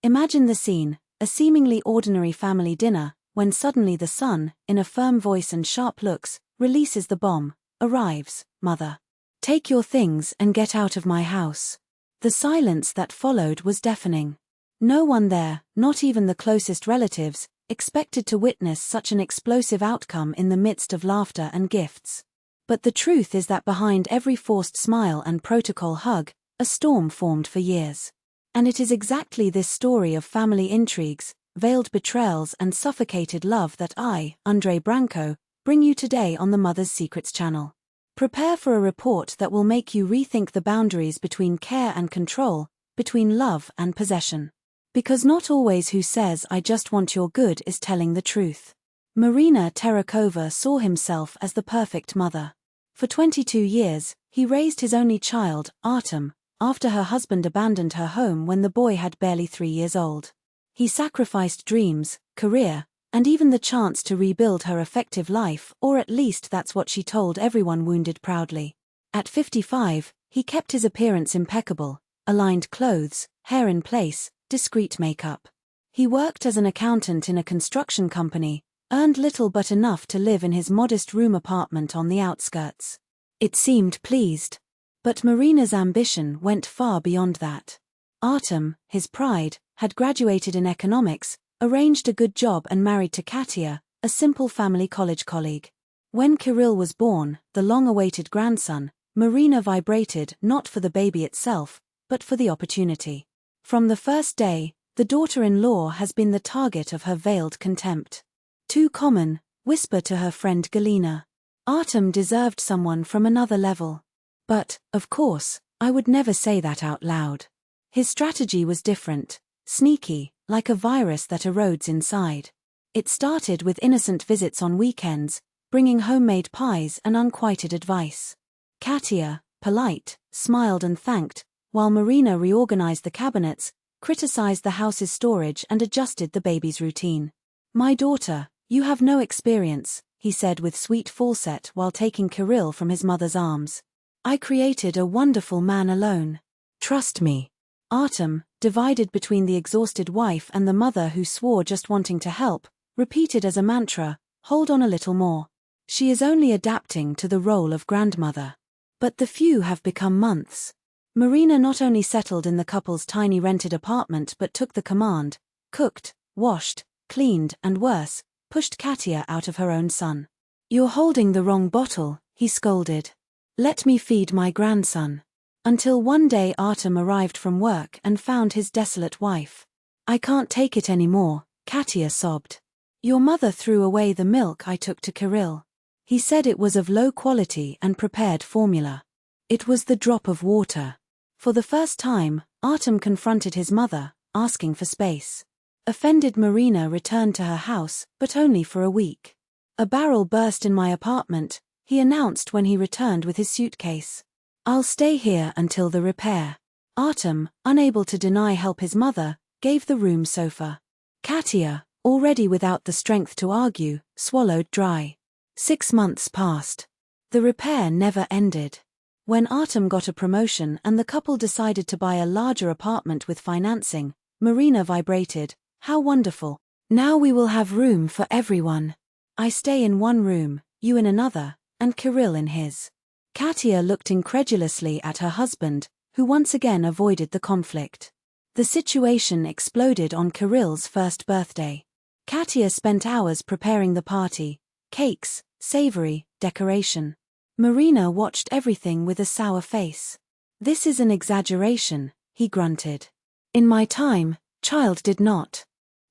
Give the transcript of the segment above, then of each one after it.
Imagine the scene, a seemingly ordinary family dinner, when suddenly the son, in a firm voice and sharp looks, releases the bomb. Arrives, mother. Take your things and get out of my house. The silence that followed was deafening. No one there, not even the closest relatives, expected to witness such an explosive outcome in the midst of laughter and gifts. But the truth is that behind every forced smile and protocol hug, a storm formed for years. And it is exactly this story of family intrigues, veiled betrayals and suffocated love that I, Andre Branco, bring you today on the Mother's Secrets channel. Prepare for a report that will make you rethink the boundaries between care and control, between love and possession. Because not always who says I just want your good is telling the truth. Marina Terakova saw himself as the perfect mother. For 22 years, he raised his only child, Artem, after her husband abandoned her home when the boy had barely 3 years old. He sacrificed dreams, career, and even the chance to rebuild her effective life, or at least that's what she told everyone wounded proudly. At 55, he kept his appearance impeccable, aligned clothes, hair in place, discreet makeup. He worked as an accountant in a construction company, earned little but enough to live in his modest room apartment on the outskirts. It seemed pleased. But Marina's ambition went far beyond that. Artem, his pride, had graduated in economics, arranged a good job and married to Katia, a simple family college colleague. When Kirill was born, the long-awaited grandson, Marina vibrated not for the baby itself, but for the opportunity. From the first day, the daughter-in-law has been the target of her veiled contempt. Too common, whisper to her friend Galina. Artem deserved someone from another level. But, of course, I would never say that out loud. His strategy was different, sneaky, like a virus that erodes inside. It started with innocent visits on weekends, bringing homemade pies and unquieted advice. Katia, polite, smiled and thanked, while Marina reorganized the cabinets, criticized the house's storage and adjusted the baby's routine. "My daughter, you have no experience," he said with sweet falsetto while taking Kirill from his mother's arms. "I created a wonderful man alone. Trust me." Artem, divided between the exhausted wife and the mother who swore just wanting to help, repeated as a mantra, "Hold on a little more. She is only adapting to the role of grandmother." But the few have become months. Marina not only settled in the couple's tiny rented apartment but took the command, cooked, washed, cleaned and worse, pushed Katia out of her own son. "You're holding the wrong bottle," he scolded. "Let me feed my grandson." Until one day Artem arrived from work and found his desolate wife. "I can't take it anymore," Katia sobbed. "Your mother threw away the milk I took to Kirill. He said it was of low quality and prepared formula. It was the drop of water." For the first time, Artem confronted his mother, asking for space. Offended Marina returned to her house, but only for a week. "A barrel burst in my apartment," he announced when he returned with his suitcase. "I'll stay here until the repair." Artem, unable to deny help his mother, gave the room sofa. Katia, already without the strength to argue, swallowed dry. 6 months passed. The repair never ended. When Artem got a promotion and the couple decided to buy a larger apartment with financing, Marina vibrated, "How wonderful. Now we will have room for everyone. I stay in one room, you in another, and Kirill in his." Katia looked incredulously at her husband, who once again avoided the conflict. The situation exploded on Kirill's first birthday. Katia spent hours preparing the party, cakes, savory, decoration. Marina watched everything with a sour face. "This is an exaggeration," he grunted. "In my time, child did not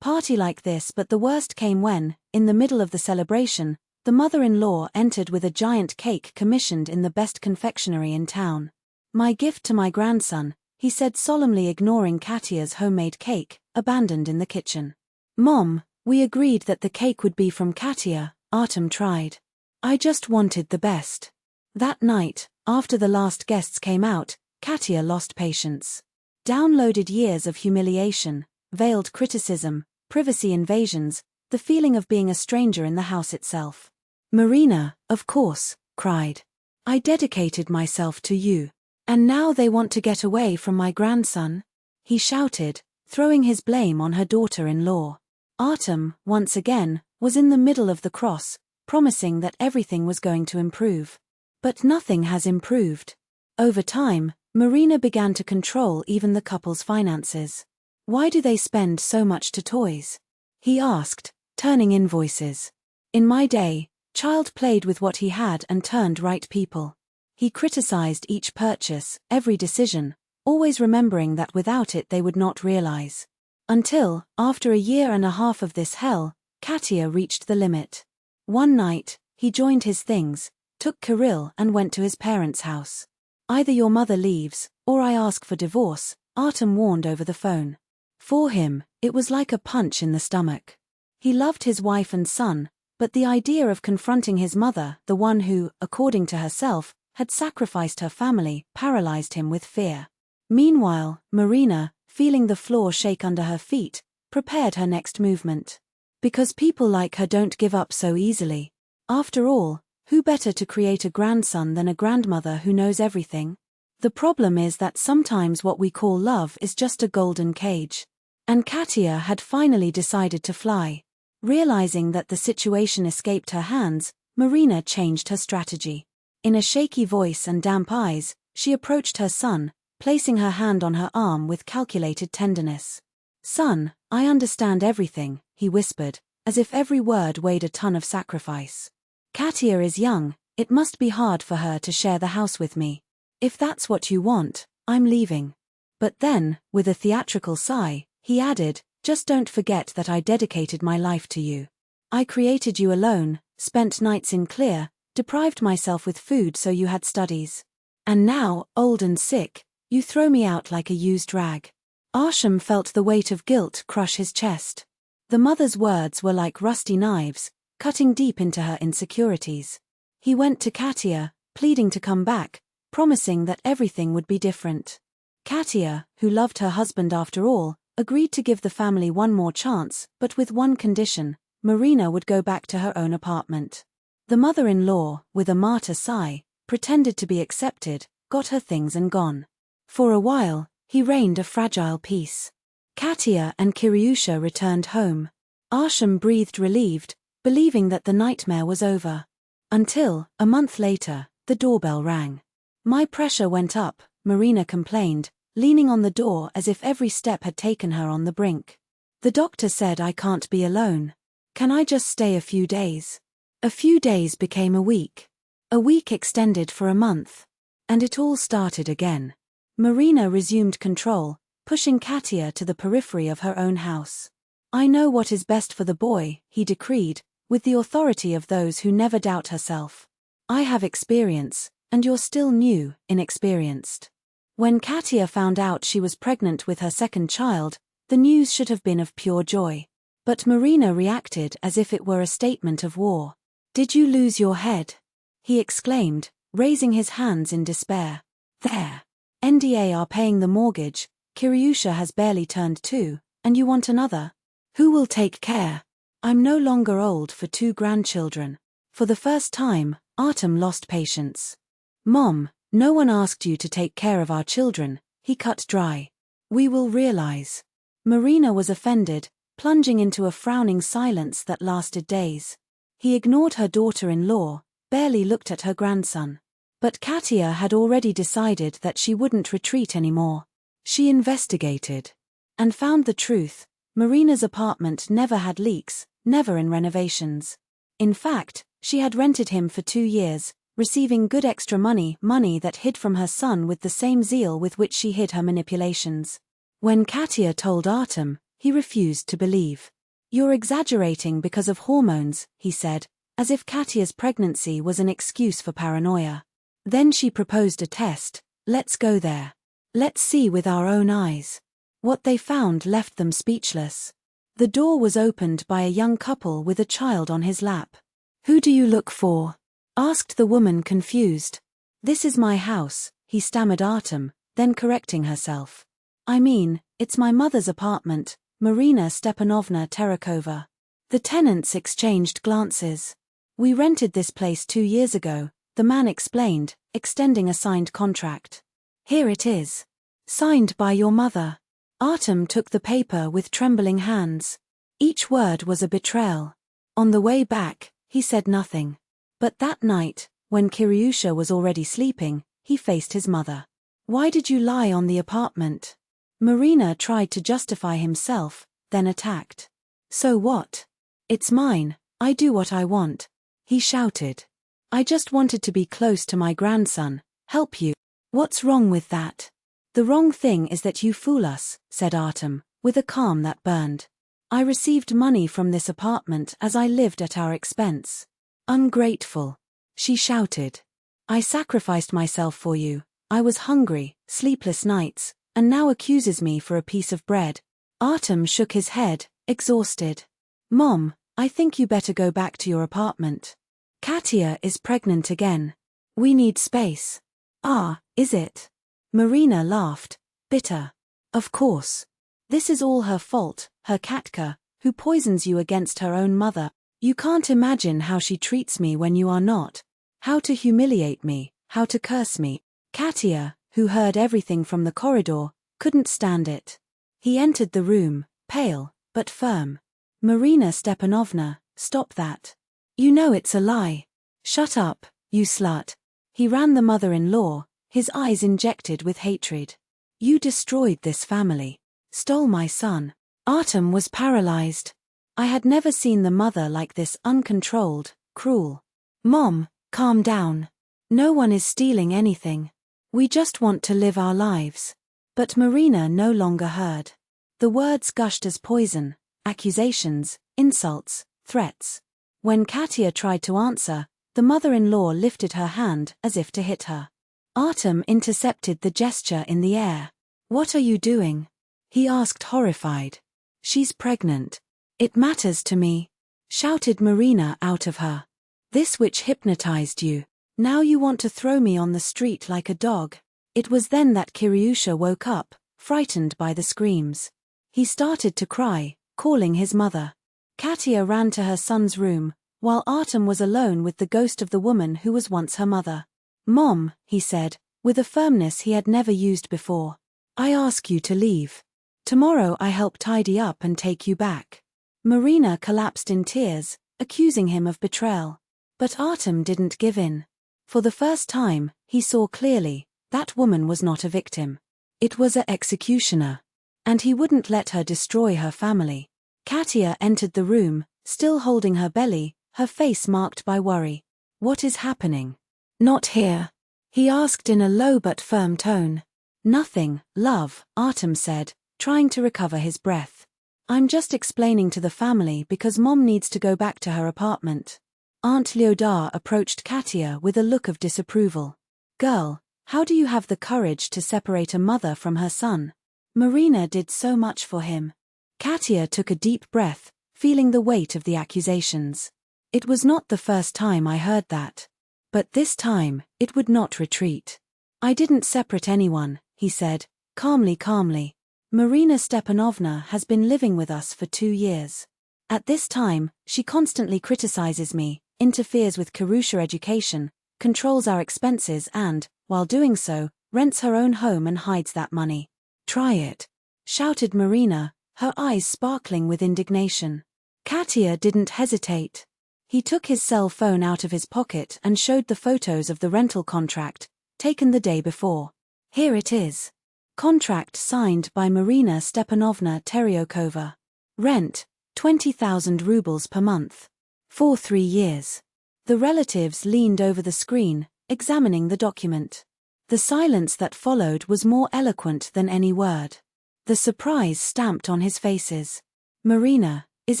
party like this." But the worst came when, in the middle of the celebration, the mother-in-law entered with a giant cake commissioned in the best confectionery in town. "My gift to my grandson," he said solemnly, ignoring Katia's homemade cake, abandoned in the kitchen. "Mom, we agreed that the cake would be from Katia," Artem tried. "I just wanted the best." That night, after the last guests came out, Katia lost patience. Downloaded years of humiliation, veiled criticism, privacy invasions, the feeling of being a stranger in the house itself. "Marina, of course," cried. "I dedicated myself to you. And now they want to get away from my grandson?" He shouted, throwing his blame on her daughter-in-law. Artem, once again, was in the middle of the cross, promising that everything was going to improve. But nothing has improved. Over time, Marina began to control even the couple's finances. "Why do they spend so much to toys?" he asked, turning invoices. "In my day, child played with what he had and turned right people." He criticized each purchase, every decision, always remembering that without it they would not realize. Until, after a year and a half of this hell, Katya reached the limit. One night, he joined his things, took Kirill and went to his parents' house. "Either your mother leaves, or I ask for divorce," Artem warned over the phone. For him, it was like a punch in the stomach. He loved his wife and son, but the idea of confronting his mother, the one who, according to herself, had sacrificed her family, paralyzed him with fear. Meanwhile, Marina, feeling the floor shake under her feet, prepared her next movement. Because people like her don't give up so easily. After all, who better to create a grandson than a grandmother who knows everything? The problem is that sometimes what we call love is just a golden cage. And Katya had finally decided to fly. Realizing that the situation escaped her hands, Marina changed her strategy. In a shaky voice and damp eyes, she approached her son, placing her hand on her arm with calculated tenderness. "Son, I understand everything," he whispered, as if every word weighed a ton of sacrifice. "Katya is young, it must be hard for her to share the house with me. If that's what you want, I'm leaving." But then, with a theatrical sigh, he added, "Just don't forget that I dedicated my life to you. I created you alone, spent nights in clear, deprived myself with food so you had studies. And now, old and sick, you throw me out like a used rag." Artem felt the weight of guilt crush his chest. The mother's words were like rusty knives, cutting deep into her insecurities. He went to Katya, pleading to come back, promising that everything would be different. Katya, who loved her husband after all, agreed to give the family one more chance, but with one condition: Marina would go back to her own apartment. The mother-in-law, with a martyr sigh, pretended to be accepted, got her things and gone. For a while, he reigned a fragile peace. Katya and Kiryusha returned home. Artem breathed relieved, believing that the nightmare was over. Until, a month later, the doorbell rang. "My pressure went up," Marina complained, leaning on the door as if every step had taken her on the brink. "The doctor said I can't be alone. Can I just stay a few days?" A few days became a week. A week extended for a month. And it all started again. Marina resumed control, pushing Katya to the periphery of her own house. "I know what is best for the boy," he decreed, with the authority of those who never doubt herself. "I have experience, and you're still new, inexperienced." When Katya found out she was pregnant with her second child, the news should have been of pure joy. But Marina reacted as if it were a statement of war. "Did you lose your head?" he exclaimed, raising his hands in despair. "There. NDA are paying the mortgage, Kiryusha has barely turned 2, and you want another? Who will take care? I'm no longer old for 2 grandchildren." For the first time, Artem lost patience. "Mom, no one asked you to take care of our children," he cut dry. "We will realize." Marina was offended, plunging into a frowning silence that lasted days. He ignored her daughter-in-law, barely looked at her grandson. But Katya had already decided that she wouldn't retreat anymore. She investigated. And found the truth: Marina's apartment never had leaks, never in renovations. In fact, she had rented him for 2 years, receiving good extra money that hid from her son with the same zeal with which she hid her manipulations. When Katya told Artem, he refused to believe. "You're exaggerating because of hormones," he said, as if Katya's pregnancy was an excuse for paranoia. Then she proposed a test: "Let's go there. Let's see with our own eyes." What they found left them speechless. The door was opened by a young couple with a child on his lap. "Who do you look for?" asked the woman, confused. "This is my house," he stammered Artem, then correcting herself. "I mean, it's my mother's apartment, Marina Stepanovna Terekova." The tenants exchanged glances. "We rented this place 2 years ago," the man explained, extending a signed contract. "Here it is. Signed by your mother." Artem took the paper with trembling hands. Each word was a betrayal. On the way back, he said nothing. But that night, when Kiryusha was already sleeping, he faced his mother. "Why did you lie on the apartment?" Marina tried to justify himself, then attacked. "So what? It's mine, I do what I want," he shouted. "I just wanted to be close to my grandson, help you. What's wrong with that?" "The wrong thing is that you fool us," said Artem, with a calm that burned. "I received money from this apartment as I lived at our expense." "Ungrateful," she shouted. "I sacrificed myself for you. I was hungry, sleepless nights, and now accuses me for a piece of bread." Artem shook his head, exhausted. "Mom, I think you better go back to your apartment. Katya is pregnant again. We need space." "Ah, is it?" Marina laughed, bitter. "Of course. This is all her fault, her Katka, who poisons you against her own mother. You can't imagine how she treats me when you are not. How to humiliate me, how to curse me." Katya, who heard everything from the corridor, couldn't stand it. He entered the room, pale, but firm. "Marina Stepanovna, stop that. You know it's a lie. Shut up, you slut." He ran the mother-in-law, his eyes injected with hatred. "You destroyed this family. Stole my son." Artem was paralyzed. I had never seen the mother like this, uncontrolled, cruel. "Mom, calm down. No one is stealing anything. We just want to live our lives." But Marina no longer heard. The words gushed as poison, accusations, insults, threats. When Katya tried to answer, the mother-in-law lifted her hand as if to hit her. Artem intercepted the gesture in the air. "What are you doing?" he asked, horrified. "She's pregnant. It matters to me," shouted Marina out of her. "This witch hypnotized you. Now you want to throw me on the street like a dog." It was then that Kiryusha woke up, frightened by the screams. He started to cry, calling his mother. Katya ran to her son's room, while Artem was alone with the ghost of the woman who was once her mother. "Mom," he said, with a firmness he had never used before. "I ask you to leave. Tomorrow I help tidy up and take you back." Marina collapsed in tears, accusing him of betrayal. But Artem didn't give in. For the first time, he saw clearly, that woman was not a victim. It was an executioner. And he wouldn't let her destroy her family. Katya entered the room, still holding her belly, her face marked by worry. "What is happening?" "Not here," he asked in a low but firm tone. "Nothing, love," Artem said, trying to recover his breath. "I'm just explaining to the family because Mom needs to go back to her apartment." Aunt Lyodar approached Katya with a look of disapproval. "Girl, how do you have the courage to separate a mother from her son? Marina did so much for him." Katya took a deep breath, feeling the weight of the accusations. "It was not the first time I heard that. But this time, it would not retreat. I didn't separate anyone," he said, calmly. "Marina Stepanovna has been living with us for 2 years. At this time, she constantly criticizes me, interferes with Kiryusha education, controls our expenses and, while doing so, rents her own home and hides that money." "Try it," shouted Marina, her eyes sparkling with indignation. Katya didn't hesitate. He took his cell phone out of his pocket and showed the photos of the rental contract, taken the day before. "Here it is. Contract signed by Marina Stepanovna Teryokova. Rent, 20,000 rubles per month. For 3 years. The relatives leaned over the screen, examining the document. The silence that followed was more eloquent than any word. The surprise stamped on his faces. "Marina, is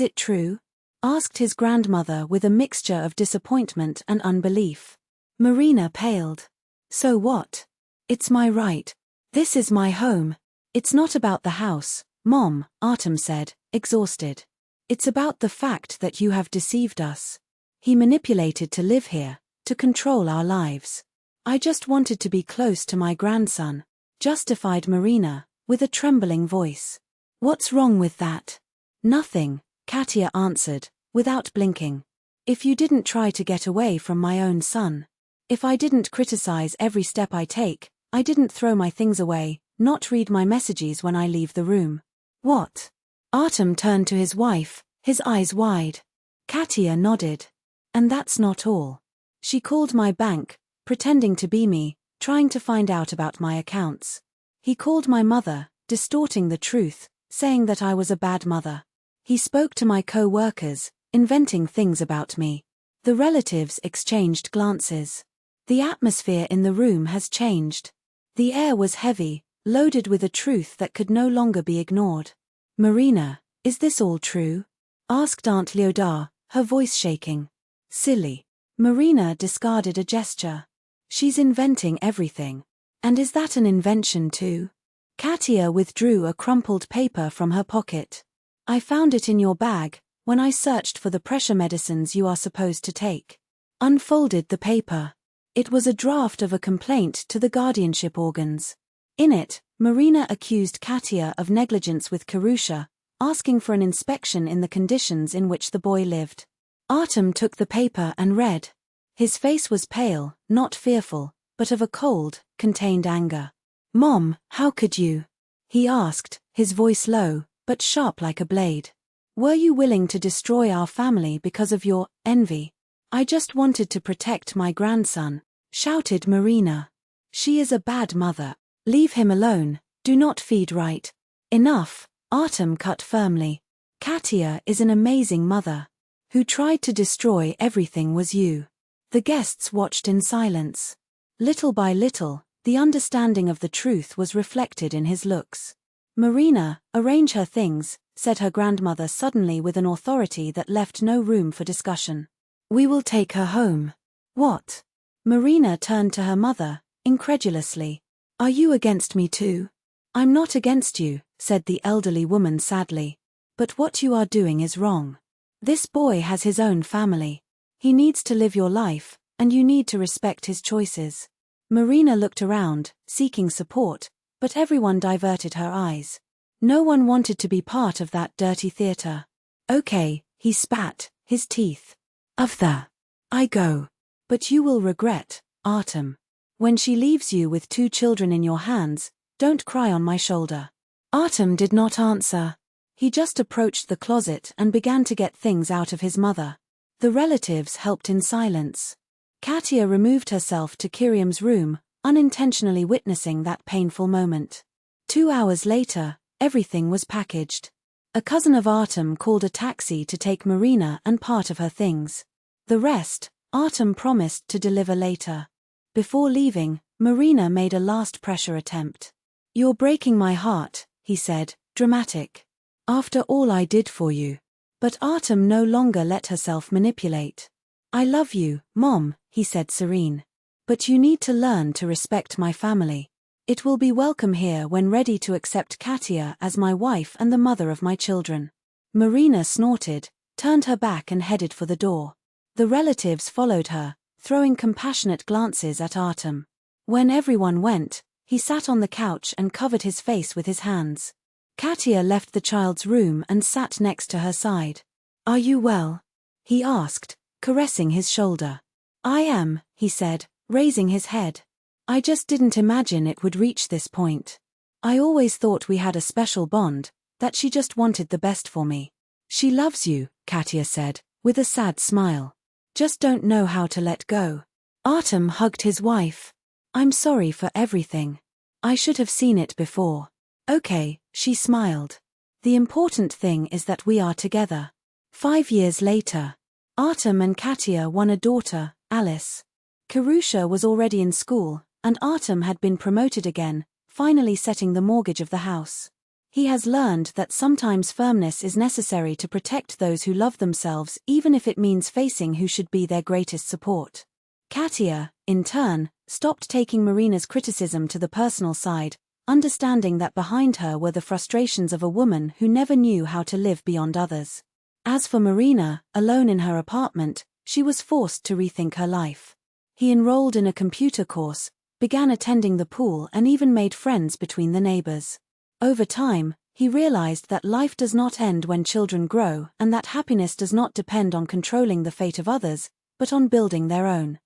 it true?" asked his grandmother with a mixture of disappointment and unbelief. Marina paled. "So what? It's my right. This is my home. It's not about the house, Mom," Artem said, exhausted. "It's about the fact that you have deceived us. He manipulated to live here, to control our lives. I just wanted to be close to my grandson," justified Marina, with a trembling voice. "What's wrong with that?" "Nothing," Katya answered, without blinking. "If you didn't try to get away from my own son. If I didn't criticize every step I take, I didn't throw my things away, not read my messages when I leave the room. What? Artem turned to his wife, his eyes wide. Katya nodded. And that's not all. She called my bank, pretending to be me, trying to find out about my accounts. He called my mother, distorting the truth, saying that I was a bad mother. He spoke to my co-workers, inventing things about me. The relatives exchanged glances. The atmosphere in the room has changed. The air was heavy, loaded with a truth that could no longer be ignored. Marina, is this all true? Asked Aunt Lyodar, her voice shaking. Silly. Marina discarded a gesture. She's inventing everything. And is that an invention too? Katya withdrew a crumpled paper from her pocket. I found it in your bag, when I searched for the pressure medicines you are supposed to take. Unfolded the paper. It was a draft of a complaint to the guardianship organs. In it, Marina accused Katya of negligence with Kirusha, asking for an inspection in the conditions in which the boy lived. Artem took the paper and read. His face was pale, not fearful, but of a cold, contained anger. Mom, how could you? He asked, his voice low, but sharp like a blade. Were you willing to destroy our family because of your envy? I just wanted to protect my grandson, shouted Marina. She is a bad mother. Leave him alone, do not feed right. Enough, Artem cut firmly. Katya is an amazing mother. Who tried to destroy everything was you. The guests watched in silence. Little by little, the understanding of the truth was reflected in his looks. Marina, arrange her things, said her grandmother suddenly with an authority that left no room for discussion. We will take her home. What? Marina turned to her mother, incredulously. Are you against me too? I'm not against you, said the elderly woman sadly. But what you are doing is wrong. This boy has his own family. He needs to live your life, and you need to respect his choices. Marina looked around, seeking support, but everyone diverted her eyes. No one wanted to be part of that dirty theater. Okay, he spat, his teeth. I go. But you will regret, Artem. When she leaves you with 2 children in your hands, don't cry on my shoulder. Artem did not answer. He just approached the closet and began to get things out of his mother. The relatives helped in silence. Katya removed herself to Kiriam's room, unintentionally witnessing that painful moment. 2 hours later, everything was packaged. A cousin of Artem called a taxi to take Marina and part of her things. The rest, Artem promised to deliver later. Before leaving, Marina made a last pressure attempt. You're breaking my heart, he said, dramatic. After all I did for you. But Artem no longer let herself manipulate. I love you, Mom, he said serene. But you need to learn to respect my family. It will be welcome here when ready to accept Katya as my wife and the mother of my children. Marina snorted, turned her back and headed for the door. The relatives followed her, throwing compassionate glances at Artem. When everyone went, he sat on the couch and covered his face with his hands. Katya left the child's room and sat next to her side. Are you well? He asked, caressing his shoulder. I am, he said, raising his head. I just didn't imagine it would reach this point. I always thought we had a special bond, that she just wanted the best for me. She loves you, Katya said, with a sad smile. Just don't know how to let go. Artem hugged his wife. I'm sorry for everything. I should have seen it before. Okay, she smiled. The important thing is that we are together. 5 years later, Artem and Katya won a daughter, Alice. Kirusha was already in school, and Artem had been promoted again, finally setting the mortgage of the house. He has learned that sometimes firmness is necessary to protect those who love themselves even if it means facing who should be their greatest support. Katya, in turn, stopped taking Marina's criticism to the personal side, understanding that behind her were the frustrations of a woman who never knew how to live beyond others. As for Marina, alone in her apartment, she was forced to rethink her life. He enrolled in a computer course, began attending the pool and even made friends between the neighbors. Over time, he realized that life does not end when children grow and that happiness does not depend on controlling the fate of others, but on building their own.